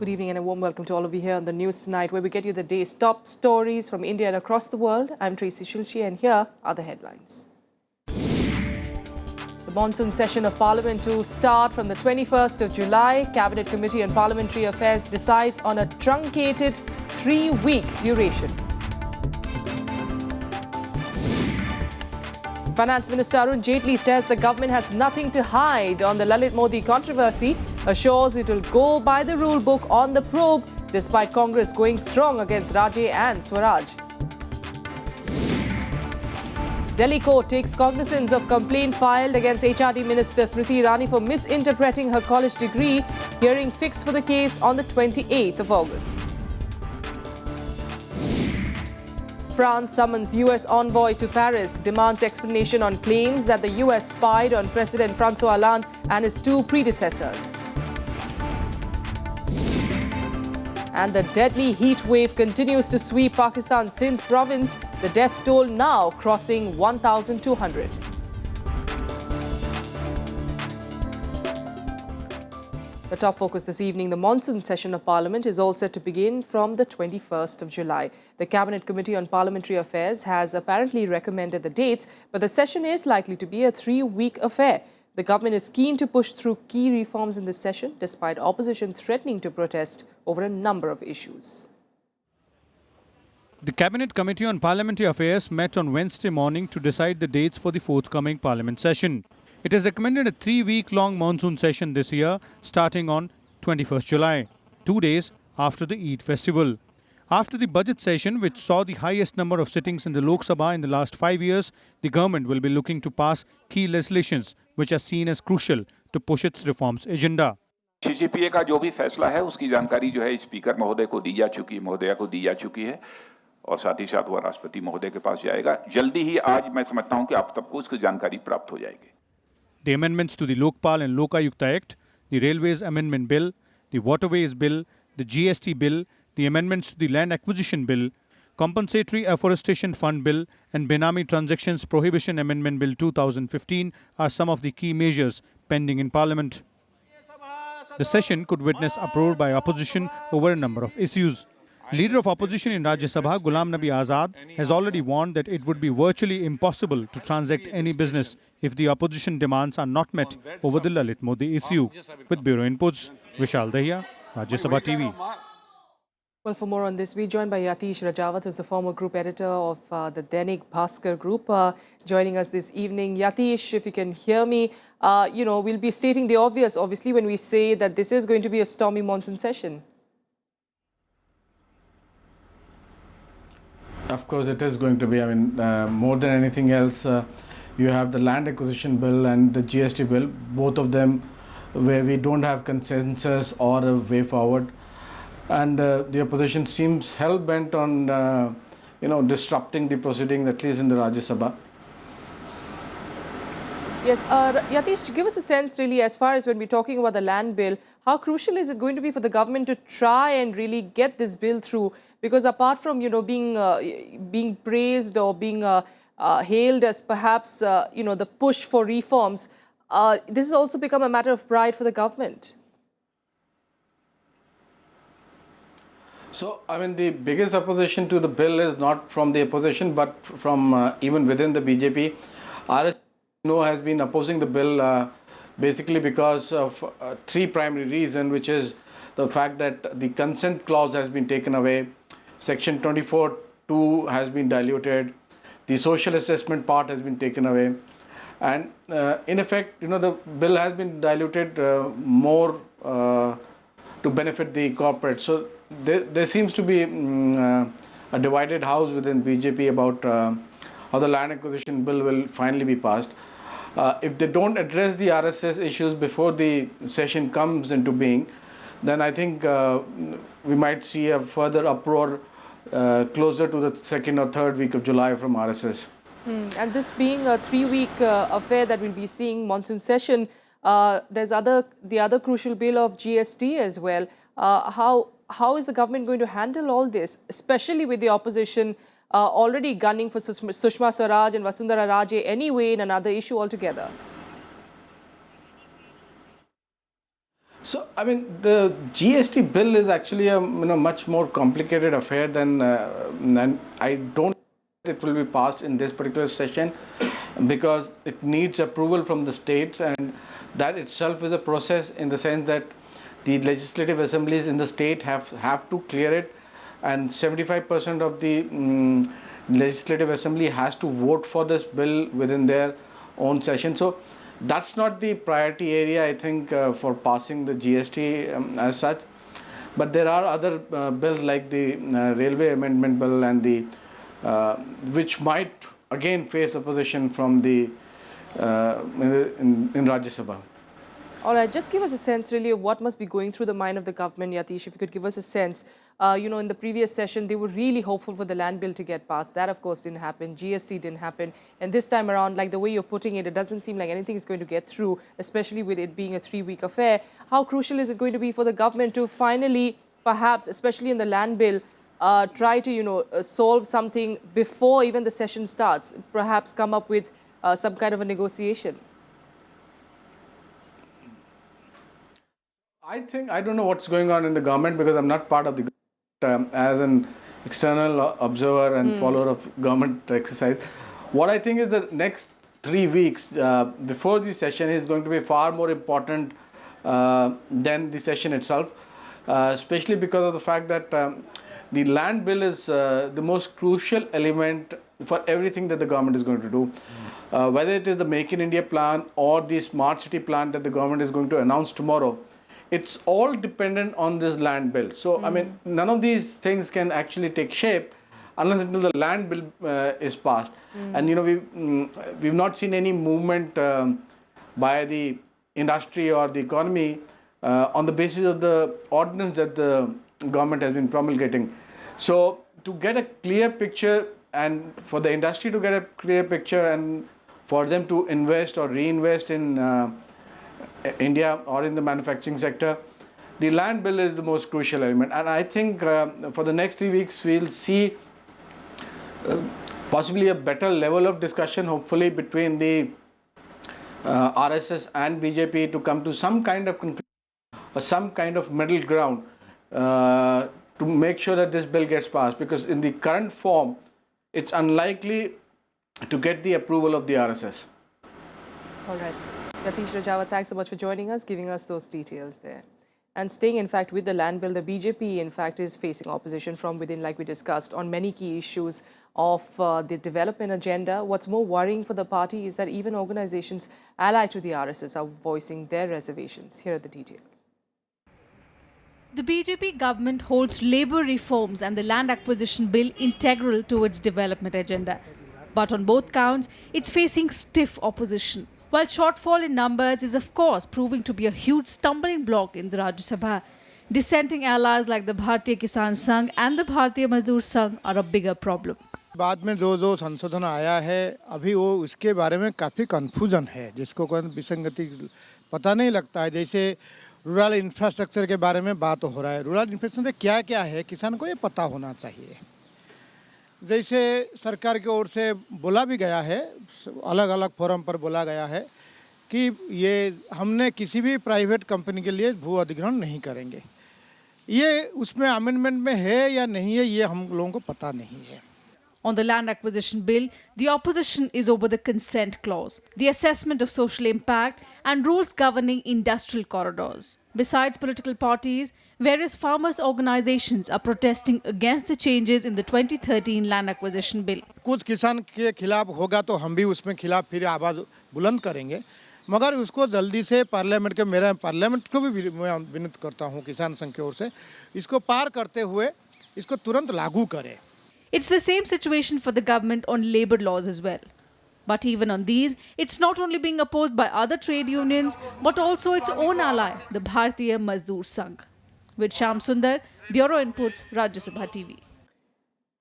Good evening and a warm welcome to all of you here on the news tonight, where we get you the day's top stories from India and across the world. I'm Tracy Shilchi and here are the headlines. The monsoon session of Parliament to start from the 21st of July. Cabinet Committee on Parliamentary Affairs decides on a truncated 3-week duration. Finance Minister Arun Jaitley says the government has nothing to hide on the Lalit Modi controversy, assures it will go by the rule book on the probe, despite Congress going strong against Rajya and Swaraj. Delhi court takes cognizance of complaint filed against HRD Minister Smriti Irani for misinterpreting her college degree. Hearing fixed for the case on the 28th of August. France summons US envoy to Paris, demands explanation on claims that the US spied on President François Hollande and his 2 predecessors. And the deadly heat wave continues to sweep Pakistan's Sindh province, the death toll now crossing 1,200. The top focus this evening, the monsoon session of Parliament is all set to begin from the 21st of July. The Cabinet Committee on Parliamentary Affairs has apparently recommended the dates, but the session is likely to be a 3-week affair. The government is keen to push through key reforms in this session, despite opposition threatening to protest over a number of issues. The Cabinet Committee on Parliamentary Affairs met on Wednesday morning to decide the dates for the forthcoming Parliament session. It has recommended a 3-week-long monsoon session this year, starting on 21st July, 2 days after the Eid festival. After the budget session, which saw the highest number of sittings in the Lok Sabha in the last 5 years, the government will be looking to pass key legislations, which are seen as crucial to push its reforms agenda. CCPA का जो भी फैसला है उसकी जानकारी जो है speaker महोदय को दी जा चुकी है और साथ ही साथ वह राष्ट्रपति महोदय के पास जाएगा. जल्दी ही आज मैं समझता हूं कि आप सबको उसकी जानकारी प्राप्त हो जाएगी. The amendments to the Lokpal and Lokayukta Act, the Railways Amendment Bill, the Waterways Bill, the GST Bill, the amendments to the Land Acquisition Bill, Compensatory Afforestation Fund Bill and Benami Transactions Prohibition Amendment Bill 2015 are some of the key measures pending in Parliament. The session could witness uproar by opposition over a number of issues. Leader of opposition in Rajya Sabha, Ghulam Nabi Azad, has already warned that it would be virtually impossible to transact any business if the opposition demands are not met over the Lalit Modi issue. With Bureau Inputs, Vishal Dahiya, Rajya Sabha TV. Well, for more on this, we're joined by Yatish Rajawat, who's the former group editor of the Dainik Bhaskar Group, joining us this evening. Yatish, if you can hear me, we'll be stating the obvious, obviously, when we say that this is going to be a stormy monsoon session. Of course, it is going to be. More than anything else, you have the land acquisition bill and the GST bill, both of them where we don't have consensus or a way forward. And the opposition seems hell-bent on, disrupting the proceedings, at least in the Rajya Sabha. Yes, Yatish, give us a sense really as far as when we're talking about the land bill, how crucial is it going to be for the government to try and really get this bill through? Because apart from, being praised or being hailed as perhaps, the push for reforms, this has also become a matter of pride for the government. So, the biggest opposition to the bill is not from the opposition, but from even within the BJP. RSTV has been opposing the bill basically because of 3 primary reasons, which is the fact that the consent clause has been taken away, Section 24(2) has been diluted, the social assessment part has been taken away, and in effect, the bill has been diluted more to benefit the corporate. So there seems to be a divided house within BJP about how the land acquisition bill will finally be passed. If they don't address the RSS issues before the session comes into being, then I think we might see a further uproar closer to the 2nd or 3rd week of July from RSS. And this being a 3-week affair that we'll be seeing monsoon session, there's the other crucial bill of GST as well. How is the government going to handle all this, especially with the opposition already gunning for Sushma Swaraj and Vasundhara Raje anyway in another issue altogether? So, I mean, the GST bill is actually a much more complicated affair than, and I don't think it will be passed in this particular session because it needs approval from the states, and that itself is a process in the sense that the legislative assemblies in the state have to clear it, and 75% of the legislative assembly has to vote for this bill within their own session. So that's not the priority area, I think, for passing the GST as such. But there are other bills like the railway amendment bill and the which might again face opposition from the in Rajya Sabha. All right, just give us a sense really of what must be going through the mind of the government, Yatish. If you could give us a sense, in the previous session, they were really hopeful for the land bill to get passed. That, of course, didn't happen. GST didn't happen. And this time around, like the way you're putting it, it doesn't seem like anything is going to get through, especially with it being a 3-week affair. How crucial is it going to be for the government to finally, perhaps, especially in the land bill, try to, solve something before even the session starts, perhaps come up with some kind of a negotiation? I don't know what's going on in the government because I'm not part of the government as an external observer and follower of government exercise. What I think is the next 3 weeks before the session is going to be far more important than the session itself, especially because of the fact that the land bill is the most crucial element for everything that the government is going to do. Whether it is the Make in India plan or the Smart City plan that the government is going to announce tomorrow, it's all dependent on this land bill. So, I mean, none of these things can actually take shape unless until the land bill is passed. And, we've not seen any movement by the industry or the economy on the basis of the ordinance that the government has been promulgating. So, to get a clear picture and for the industry to get a clear picture and for them to invest or reinvest in India or in the manufacturing sector, the land bill is the most crucial element. And I think for the next 3 weeks, we'll see possibly a better level of discussion, hopefully, between the RSS and BJP to come to some kind of conclusion or some kind of middle ground to make sure that this bill gets passed, because in the current form, it's unlikely to get the approval of the RSS. All right. Yatish Rajawa, thanks so much for joining us, giving us those details there. And staying, in fact, with the land bill, the BJP, in fact, is facing opposition from within, like we discussed, on many key issues of the development agenda. What's more worrying for the party is that even organizations allied to the RSS are voicing their reservations. Here are the details. The BJP government holds labour reforms and the land acquisition bill integral to its development agenda. But on both counts, it's facing stiff opposition. While shortfall in numbers is of course proving to be a huge stumbling block in the Rajya Sabha, dissenting allies like the Bharatiya Kisan Sangh and the Bharatiya Mazdoor Sangh are a bigger problem. बाद में जो संशोधन आया है अभी वो उसके बारे में काफ़ी कन्फ्यूजन है, जिसको कोई विसंगति पता नहीं लगता है। जैसे रूरल इंफ्रास्ट्रक्चर के बारे में बात हो रहा है, रूरल इंफ्रास्ट्रक्चर क्या क्या है किसान को ये पता होना चाहिए। जैसे सरकार की ओर से बोला भी गया है, अलग अलग फोरम पर बोला गया है कि ये हमने किसी भी प्राइवेट कंपनी के लिए भू अधिग्रहण नहीं करेंगे। ये उसमें अमेंडमेंट में है या नहीं है, ये हम लोगों को पता नहीं है। On the land acquisition bill, the opposition is over the consent clause, the assessment of social impact and rules governing industrial corridors. Besides political parties, various farmers' organizations are protesting against the changes in the 2013 land acquisition bill. कुछ किसान के खिलाफ होगा तो हम भी उसमें खिलाफ फिर आवाज़ बुलंद करेंगे, मगर उसको जल्दी से पार्लियामेंट के मेरा पार्लियामेंट को भी मैं विनती करता हूँ किसान संघ की ओर से इसको पार करते हुए इसको तुरंत लागू करें। It's the same situation for the government on labour laws as well. But even on these, it's not only being opposed by other trade unions, but also its own ally, the Bharatiya Mazdoor Sangh. With Shyam Sundar, Bureau Inputs, Rajya Sabha TV.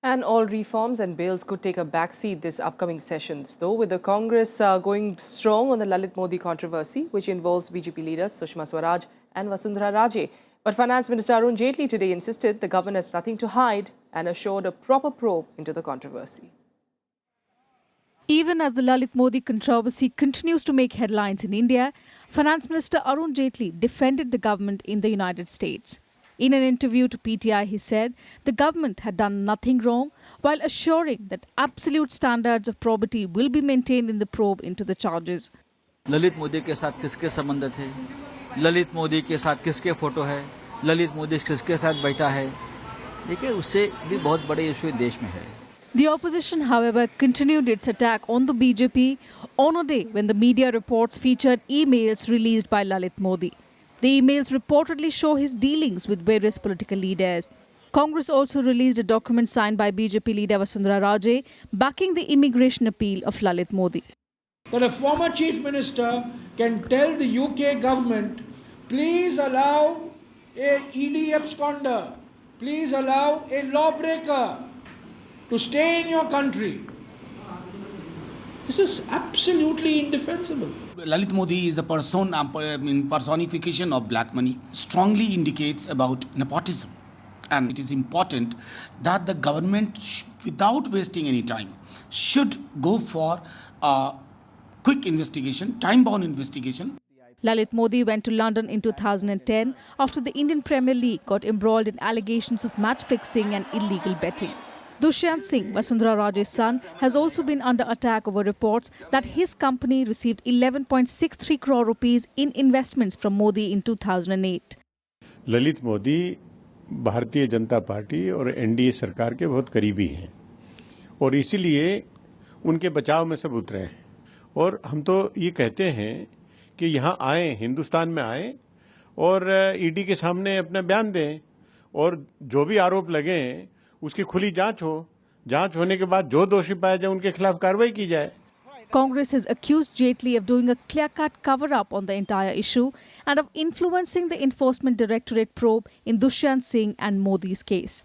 And all reforms and bills could take a backseat this upcoming sessions, though, with the Congress going strong on the Lalit Modi controversy, which involves BJP leaders Sushma Swaraj and Vasundhara Raje. But Finance Minister Arun Jaitley today insisted the government has nothing to hide and assured a proper probe into the controversy. Even as the Lalit Modi controversy continues to make headlines in India, Finance Minister Arun Jaitley defended the government in the United States. In an interview to PTI, he said the government had done nothing wrong, while assuring that absolute standards of probity will be maintained in the probe into the charges. Lalit Modi के साथ किसके संबंध थे, ललित मोदी के साथ किसके photo है, ललित मोदी किसके साथ बैठा है, देखिए उससे भी बहुत बड़े इशू देश में है. The opposition, however, continued its attack on the BJP on a day when the media reports featured emails released by Lalit Modi. The emails reportedly show his dealings with various political leaders. Congress also released a document signed by BJP leader Vasundhara Raje backing the immigration appeal of Lalit Modi. That a former chief minister can tell the UK government, please allow a ED absconder, please allow a lawbreaker to stay in your country. This is absolutely indefensible. Lalit Modi is the personification of black money, strongly indicates about nepotism. And it is important that the government, without wasting any time, should go for a quick investigation, time-bound investigation. Lalit Modi went to London in 2010 after the Indian Premier League got embroiled in allegations of match fixing and illegal betting. Dushyant Singh, Vasundhara Raje's son, has also been under attack over reports that his company received 11.63 crore rupees in investments from Modi in 2008. Lalit Modi Bharatiya Janata party और NDA सरकार के बहुत करीबी हैं और इसीलिए उनके बचाव में सब उतरे हैं और हम तो ये कहते हैं कि यहाँ आए, हिंदुस्तान में आए और ईडी के सामने अपना बयान दें और जो भी आरोप लगे हैं उसकी खुली जांच हो, जांच होने के बाद जो दोषी पाया जाए उनके खिलाफ कार्रवाई की जाए. Congress has accused Jaitley of doing a clear-cut cover-up on the entire issue and of influencing the Enforcement Directorate probe in Dushyant Singh and Modi's case.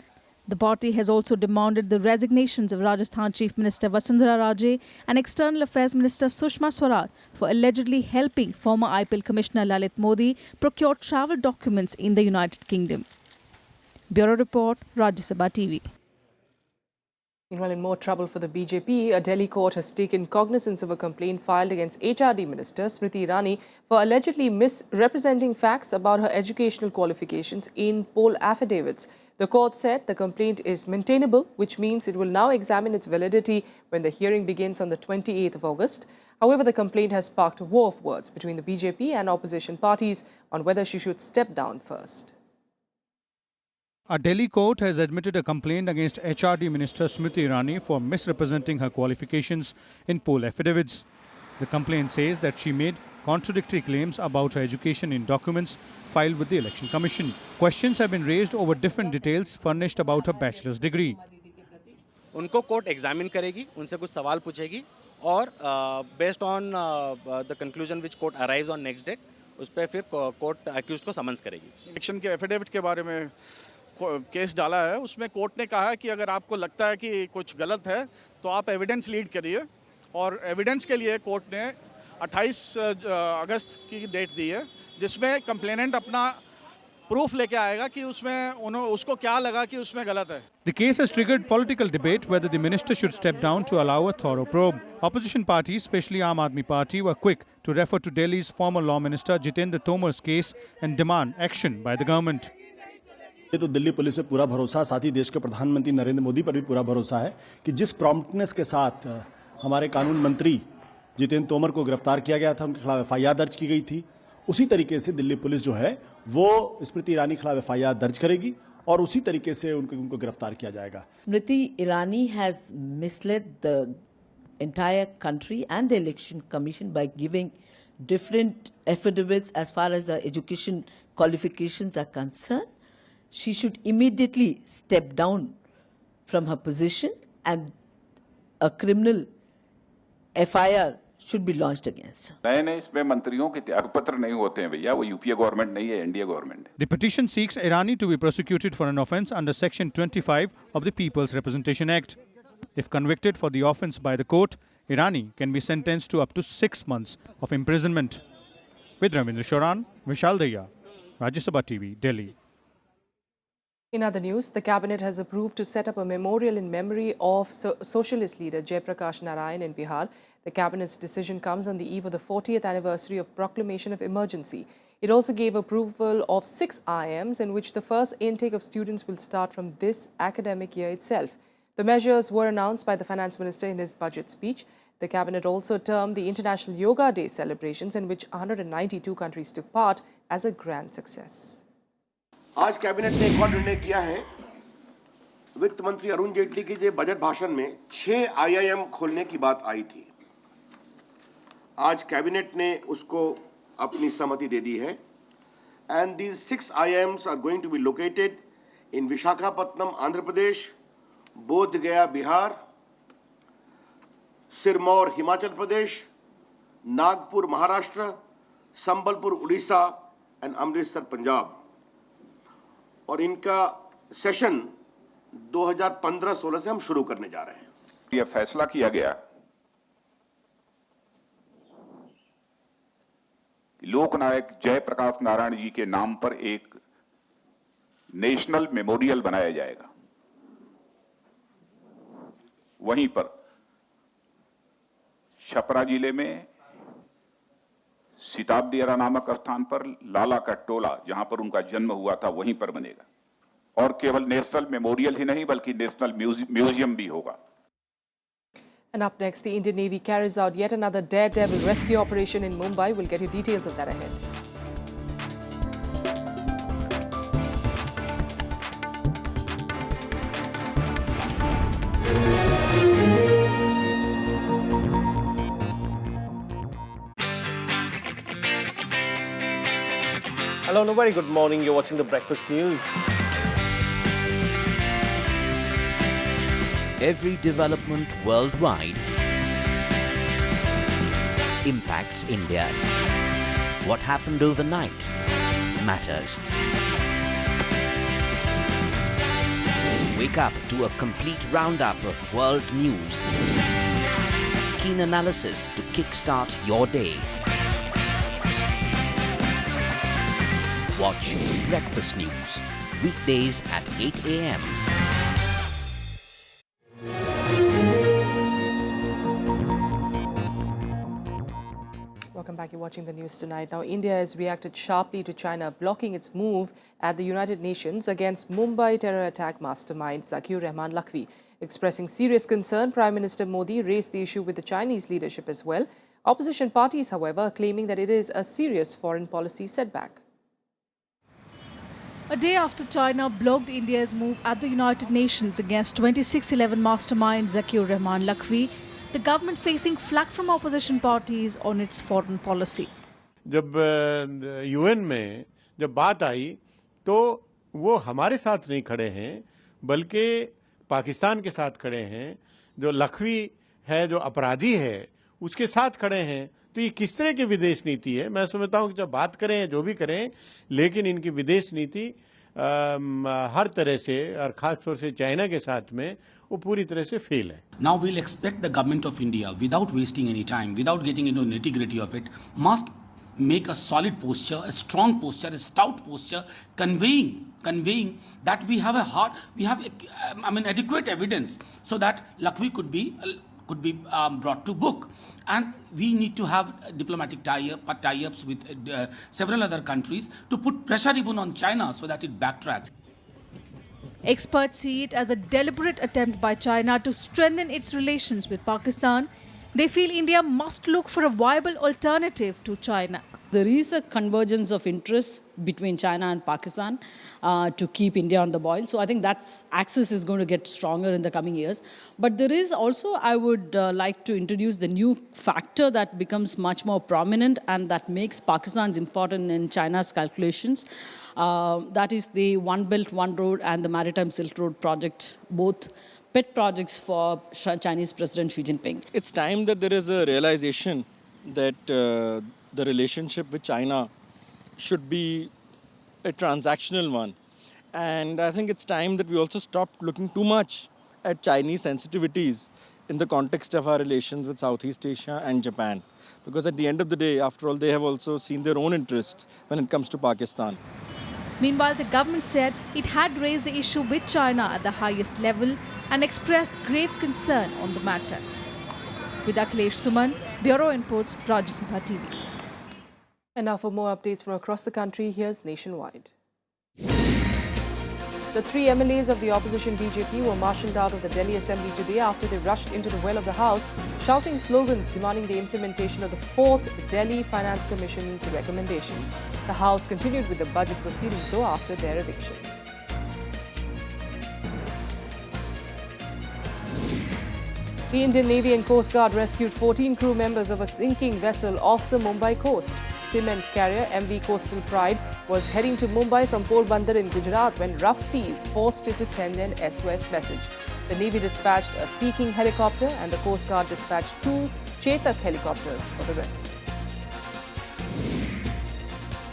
The party has also demanded the resignations of Rajasthan Chief Minister Vasundhara Raje and External Affairs Minister Sushma Swaraj for allegedly helping former IPL Commissioner Lalit Modi procure travel documents in the United Kingdom. Bureau Report, Rajya Sabha TV. Meanwhile, in more trouble for the BJP, a Delhi court has taken cognizance of a complaint filed against HRD Minister Smriti Irani for allegedly misrepresenting facts about her educational qualifications in poll affidavits. The court said the complaint is maintainable, which means it will now examine its validity when the hearing begins on the 28th of August. However, the complaint has sparked a war of words between the BJP and opposition parties on whether she should step down first. A Delhi court has admitted a complaint against HRD Minister Smriti Irani for misrepresenting her qualifications in poll affidavits. The complaint says that she made contradictory claims about her education in documents filed with the Election Commission. Questions have been raised over different details furnished about her bachelor's degree. उनको court examine करेगी, उनसे कुछ सवाल पूछेगी और based on the conclusion which court arrives on next date उस पर फिर कोर्ट अक्यूज्ड को समन्स करेगी. इलेक्शन के एफिडेविट के बारे में केस डाला है, उसमें कोर्ट ने कहा है कि अगर आपको लगता है कि कुछ गलत है तो आप एविडेंस लीड करिए और एविडेंस के लिए कोर्ट ने 28 अगस्त की डेट दी है जिसमें कंप्लेनेंट अपना प्रूफ लेके आएगा कि उसमें उसको क्या लगा कि उसमें गलत है. The case has triggered political debate whether the minister should step down to allow a thorough probe. Opposition parties, especially Aam Aadmi Party, were quick to refer to Delhi's former law minister Jitendra Tomar's case and demand action by the government. ये तो Delhi police पे पूरा भरोसा, साथ ही देश के प्रधानमंत्री नरेंद्र मोदी पर भी पूरा भरोसा है कि जिस प्रॉम्प्टनेस के साथ हमारे कानून मंत्री जितेंद्र तोमर को गिरफ्तार किया गया था, उनके खिलाफ एफआईआर दर्ज की गई थी, उसी तरीके से दिल्ली पुलिस जो है वो स्मृति ईरानी के खिलाफ एफआईआर दर्ज करेगी और उसी तरीके से उनको गिरफ्तार किया जाएगा. Smriti Irani has misled the entire country and the election commission by giving different affidavits as far as the education qualifications are concerned. She should immediately step down from her position and a criminal FIR should be launched against her. नए इसमें मंत्रियों के त्यागपत्र नहीं होते हैं भैया, वो यूपीए गवर्नमेंट नहीं है, एनडीए गवर्नमेंट है. The petition seeks Irani to be prosecuted for an offence under Section 25 of the People's Representation Act. If convicted for the offence by the court, Irani can be sentenced to up to 6 months of imprisonment. With Ravindra Shoran, Vishal Daya, Rajya Sabha TV, Delhi. In other news, the cabinet has approved to set up a memorial in memory of socialist leader Jayaprakash Narayan in Bihar. The cabinet's decision comes on the eve of the 40th anniversary of proclamation of emergency. It also gave approval of 6 IIMs in which the first intake of students will start from this academic year itself. The measures were announced by the finance minister in his budget speech. The cabinet also termed the International Yoga Day celebrations, in which 192 countries took part, as a grand success. आज cabinet ने एक और निर्णय किया है। वित्त मंत्री अरुण जेटली के जो बजट भाषण में 6 आईआईएम खोलने की बात आई थी, आज कैबिनेट ने उसको अपनी सहमति दे दी है। And these 6 IIMs are going to be located in Visakhapatnam Andhra Pradesh, Bodhgaya Bihar, Sirmaur Himachal Pradesh, Nagpur Maharashtra, Sambalpur Orissa and Amritsar Punjab. और इनका सेशन 2015-16 से हम शुरू करने जा रहे हैं। यह फैसला किया गया कि लोकनायक जयप्रकाश नारायण जी के नाम पर एक नेशनल मेमोरियल बनाया जाएगा। वहीं पर छपरा जिले में सिताबदियारा नामक स्थान पर लाला का टोला, जहां पर उनका जन्म हुआ था, वहीं पर बनेगा। और केवल नेशनल मेमोरियल ही नहीं बल्कि नेशनल म्यूजियम भी होगा। And up next, the Indian Navy carries out yet another daredevil rescue operation in Mumbai. We'll get you details of that ahead. Hello and a very good morning. You're watching the Breakfast News. Every development worldwide impacts India. What happened overnight matters. Wake up to a complete roundup of world news. Keen analysis to kickstart your day. Watch Breakfast News, weekdays at 8 a.m. Welcome back. You're watching the news tonight. Now, India has reacted sharply to China blocking its move at the United Nations against Mumbai terror attack mastermind Zakir Rahman Lakhvi. Expressing serious concern, Prime Minister Modi raised the issue with the Chinese leadership as well. Opposition parties, however, are claiming that it is a serious foreign policy setback. A day after China blocked India's move at the United Nations against 2611 mastermind Zakir Rahman Lakhvi, the government facing flack from opposition parties on its foreign policy. जब UN में जब बात आई तो वो हमारे साथ नहीं खड़े हैं बल्कि पाकिस्तान के साथ खड़े हैं। जो लखवी है, जो अपराधी है, उसके साथ खड़े हैं। तो ये किस तरह की विदेश नीति है? मैं समझता हूँ कि जब बात करें, जो भी करें, लेकिन इनकी विदेश नीति हर तरह से और खास तौर से चाइना के साथ में वो पूरी तरह से फेल है। Now we'll expect the government of India, without wasting any time, without getting into nitty-gritty of it, must make a solid posture, a strong posture, a stout posture, conveying that we have adequate evidence so that Lakhvi could be brought to book, and we need to have diplomatic tie-ups with several other countries to put pressure even on China so that it backtracks. Experts see it as a deliberate attempt by China to strengthen its relations with Pakistan. They feel India must look for a viable alternative to China. There is a convergence of interests between China and Pakistan to keep India on the boil. So I think that axis is going to get stronger in the coming years. But there is also, I would like to introduce the new factor that becomes much more prominent and that makes Pakistan's important in China's calculations. That is the One Belt, One Road and the Maritime Silk Road project, both pet projects for Chinese President Xi Jinping. It's time that there is a realization that the relationship with China should be a transactional one. And I think it's time that we also stop looking too much at Chinese sensitivities in the context of our relations with Southeast Asia and Japan. Because at the end of the day, after all, they have also seen their own interests when it comes to Pakistan. Meanwhile, the government said it had raised the issue with China at the highest level and expressed grave concern on the matter. With Akhilesh Suman, Bureau Inputs, Rajya Sabha TV. And now for more updates from across the country, here's Nationwide. The three MLAs of the opposition BJP were marshalled out of the Delhi Assembly today after they rushed into the well of the House, shouting slogans demanding the implementation of the 4th Delhi Finance Commission's recommendations. The House continued with the budget proceedings, though, after their eviction. The Indian Navy and Coast Guard rescued 14 crew members of a sinking vessel off the Mumbai coast. Cement carrier MV Coastal Pride was heading to Mumbai from Porbandar in Gujarat when rough seas forced it to send an SOS message. The Navy dispatched a Sea King helicopter and the Coast Guard dispatched 2 Chetak helicopters for the rescue.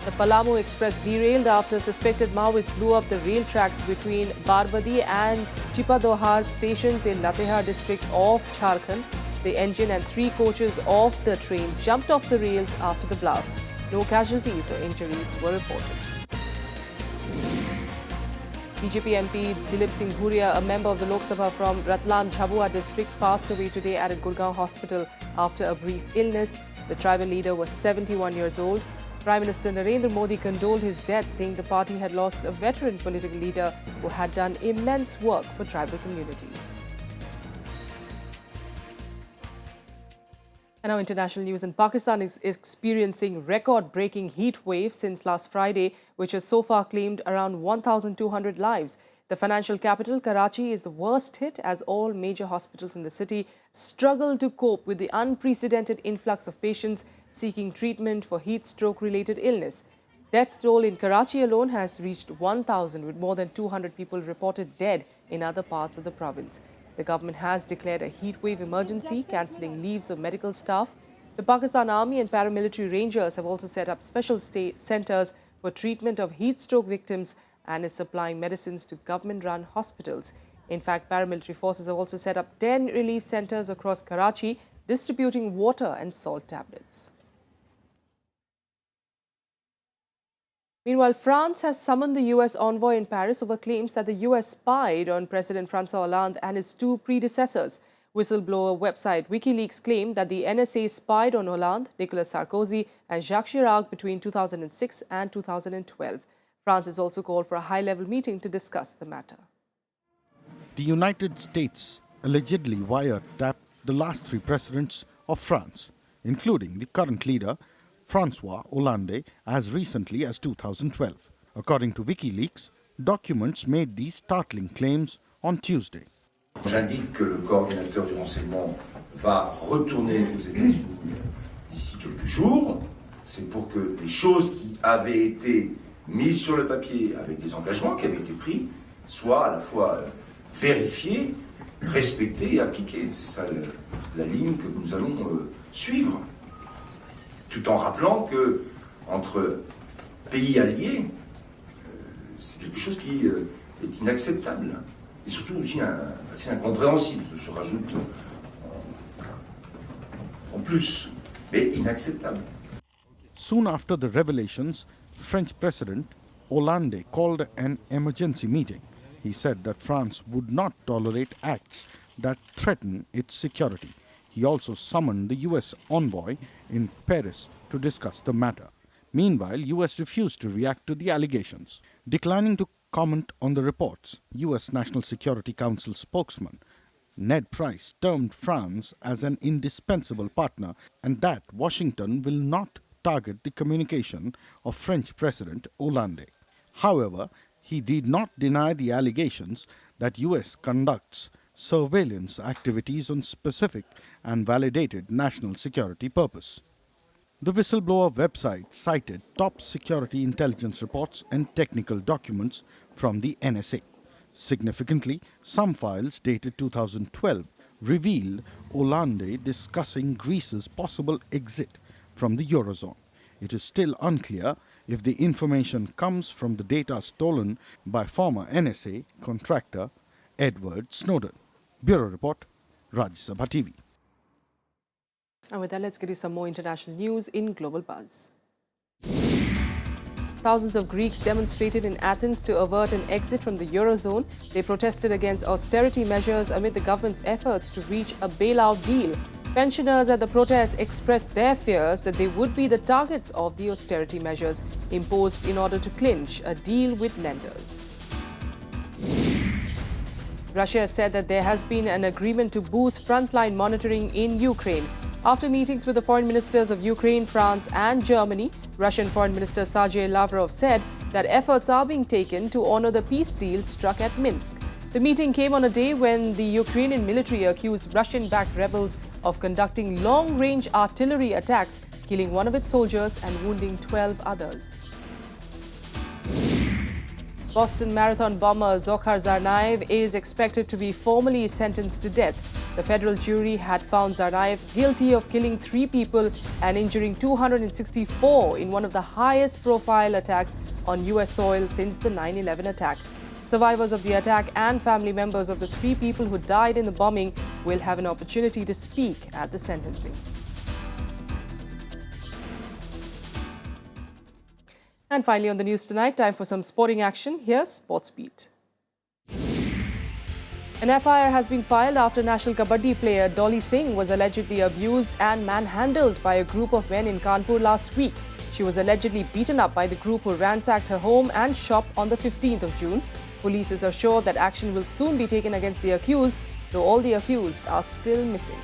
The Palamu Express derailed after suspected Maoists blew up the rail tracks between Barbadi and Chipadohar stations in Latehar district of Jharkhand. The engine and 3 coaches of the train jumped off the rails after the blast. No casualties or injuries were reported. BJP MP Dilip Singh Bhuria, a member of the Lok Sabha from Ratlam Jhabua district, passed away today at a Gurgaon hospital after a brief illness. The tribal leader was 71 years old. Prime Minister Narendra Modi condoled his death, saying the party had lost a veteran political leader who had done immense work for tribal communities. And now international news. And Pakistan is experiencing record-breaking heat wave since last Friday, which has so far claimed around 1,200 lives. The financial capital, Karachi, is the worst hit as all major hospitals in the city struggle to cope with the unprecedented influx of patients seeking treatment for heat stroke-related illness. Death toll in Karachi alone has reached 1,000, with more than 200 people reported dead in other parts of the province. The government has declared a heat wave emergency, cancelling leaves of medical staff. The Pakistan Army and paramilitary rangers have also set up special centres for treatment of heat stroke victims and is supplying medicines to government-run hospitals. In fact, paramilitary forces have also set up 10 relief centres across Karachi, distributing water and salt tablets. Meanwhile, France has summoned the US envoy in Paris over claims that the US spied on President François Hollande and his 2 predecessors. Whistleblower website WikiLeaks claimed that the NSA spied on Hollande, Nicolas Sarkozy and Jacques Chirac between 2006 and 2012. France has also called for a high-level meeting to discuss the matter. The United States allegedly wiretapped the last 3 presidents of France, including the current leader, François Hollande, as recently as 2012. According to WikiLeaks, documents made these startling claims on Tuesday. J'indique que le coordinateur du renseignement va retourner aux États-Unis d'ici quelques jours. C'est pour que les choses qui avaient été mises sur le papier avec des engagements qui avaient été pris soient à la fois vérifiées, respectées et appliquées. C'est ça la ligne que nous allons suivre. Tout en rappelant que entre pays alliés, c'est quelque chose qui est inacceptable et surtout aussi assez incompréhensible. Je rajoute en plus, mais inacceptable. Soon after the revelations, French President Hollande called an emergency meeting. He said that France would not tolerate acts that threaten its security. He also summoned the US envoy in Paris to discuss the matter. Meanwhile, US refused to react to the allegations. Declining to comment on the reports, US National Security Council spokesman Ned Price termed France as an indispensable partner and that Washington will not target the communication of French President Hollande. However, he did not deny the allegations that US conducts surveillance activities on specific and validated national security purpose. The whistleblower website cited top security intelligence reports and technical documents from the NSA. Significantly, some files dated 2012 revealed Hollande discussing Greece's possible exit from the Eurozone. It is still unclear if the information comes from the data stolen by former NSA contractor Edward Snowden. Bureau Report, Rajya Sabha TV. And with that, let's get you some more international news in Global Buzz. Thousands of Greeks demonstrated in Athens to avert an exit from the Eurozone. They protested against austerity measures amid the government's efforts to reach a bailout deal. Pensioners at the protest expressed their fears that they would be the targets of the austerity measures imposed in order to clinch a deal with lenders. Russia has said that there has been an agreement to boost frontline monitoring in Ukraine. After meetings with the foreign ministers of Ukraine, France and Germany, Russian Foreign Minister Sergei Lavrov said that efforts are being taken to honor the peace deal struck at Minsk. The meeting came on a day when the Ukrainian military accused Russian-backed rebels of conducting long-range artillery attacks, killing one of its soldiers and wounding 12 others. Boston Marathon bomber Zokhar Tsarnaev is expected to be formally sentenced to death. The federal jury had found Tsarnaev guilty of killing 3 people and injuring 264 in one of the highest-profile attacks on U.S. soil since the 9/11 attack. Survivors of the attack and family members of the 3 people who died in the bombing will have an opportunity to speak at the sentencing. And finally on the news tonight, time for some sporting action. Here's Sportsbeat. An FIR has been filed after national kabaddi player Dolly Singh was allegedly abused and manhandled by a group of men in Kanpur last week. She was allegedly beaten up by the group who ransacked her home and shop on the 15th of June. Police is assured that action will soon be taken against the accused, though all the accused are still missing.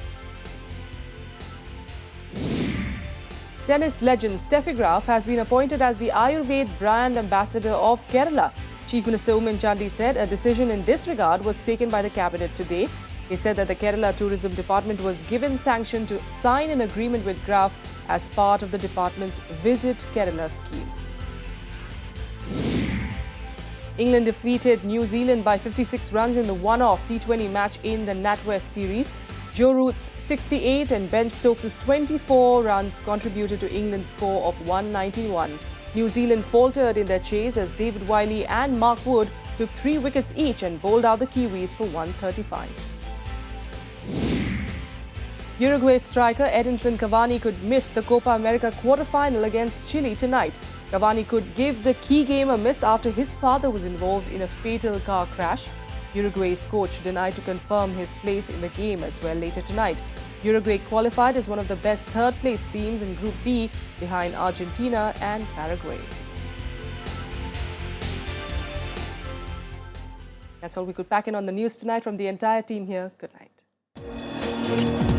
Tennis legend Steffi Graf has been appointed as the Ayurveda brand ambassador of Kerala. Chief Minister Oommen Chandy said a decision in this regard was taken by the cabinet today. He said that the Kerala Tourism Department was given sanction to sign an agreement with Graf as part of the department's Visit Kerala scheme. England defeated New Zealand by 56 runs in the one-off T20 match in the NatWest series. Joe Root's 68 and Ben Stokes' 24 runs contributed to England's score of 191. New Zealand faltered in their chase as David Wiley and Mark Wood took 3 wickets each and bowled out the Kiwis for 135. Uruguay striker Edinson Cavani could miss the Copa America quarter-final against Chile tonight. Cavani could give the key game a miss after his father was involved in a fatal car crash. Uruguay's coach denied to confirm his place in the game as well later tonight. Uruguay qualified as one of the best third-place teams in Group B behind Argentina and Paraguay. That's all we could pack in on the news tonight from the entire team here. Good night.